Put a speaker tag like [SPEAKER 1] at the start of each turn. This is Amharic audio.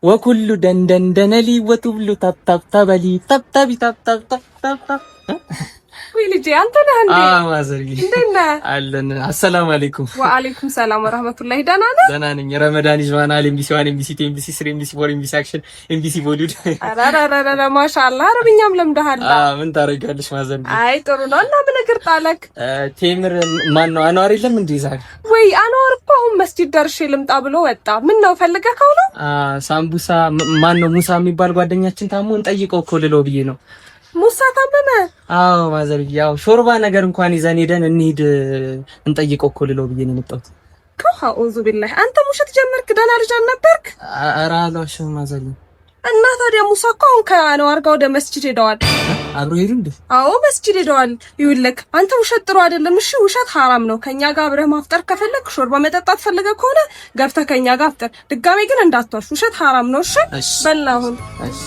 [SPEAKER 1] ወኩሉ ደንደንደነሊ ወቱብሉ ታብታብታበሊ ታብታቢ ታብታብታብታብ
[SPEAKER 2] ወይ ልጄ አንተ ነህ እንዴ?
[SPEAKER 1] ማዘርዬ
[SPEAKER 2] እንዴት ነህ?
[SPEAKER 1] አለን። አሰላሙ አለይኩም።
[SPEAKER 2] ወአለይኩም ሰላም ወራህመቱላሂ። ደህና ነህ?
[SPEAKER 1] ደህና ነኝ። ረመዳን ይዟናል። ኤምቢሲ 1 ኤምቢሲ 2 ኤምቢሲ 3 ኤምቢሲ 4 ኤምቢሲ አክሽን ኤምቢሲ ቦሊውድ።
[SPEAKER 2] አራራራራ ማሻአላህ አረብኛም ለምደሃል።
[SPEAKER 1] ምን ታረጋለሽ ማዘርዬ?
[SPEAKER 2] አይ ጥሩ ነው። እና ምን እግር ጣለክ?
[SPEAKER 1] ቴምር ማን ነው? አንዋር የለም እንዴ ዛሬ?
[SPEAKER 2] ወይ አንዋር እኮ አሁን መስጂድ ደርሼ ልምጣ ብሎ ወጣ። ምን ነው ፈልገከው ነው?
[SPEAKER 1] ሳምቡሳ ማን ነው? ሙሳ የሚባል ጓደኛችን ታሞ እንጠይቀው እኮ ልለው ብዬ ነው።
[SPEAKER 2] ሙሳ ታመመ?
[SPEAKER 1] አዎ ማዘርዬ፣ ያው ሾርባ ነገር እንኳን ይዘን ሄደን እንሂድ እንጠይቀው እኮ ልለው ብዬ ነው የመጣሁት።
[SPEAKER 2] አኡዙ ቢላህ። አንተ ሙሸት ጀመርክ? ደህና ልጅ አልነበርክ?
[SPEAKER 1] ኧረ አልዋሽም ማዘርዬ።
[SPEAKER 2] እና ታዲያ ሙሳ እኮ አሁን ከአንዋር ጋር ወደ መስጂድ ሄደዋል።
[SPEAKER 1] አብሮ ሄዱ እንዴ?
[SPEAKER 2] አዎ መስጂድ ሄደዋል። ይኸውልህ አንተ ውሸት ጥሩ አይደለም። እሺ ውሸት ሐራም ነው። ከኛ ጋር አብረህ ማፍጠር ከፈለክ ሾርባ መጠጣት ፈልገህ ከሆነ ገብተህ ከኛ ጋር አፍጠር። ድጋሜ ግን እንዳትዋሽ፣ ውሸት ሐራም ነው። እሺ በል አሁን።
[SPEAKER 1] እሺ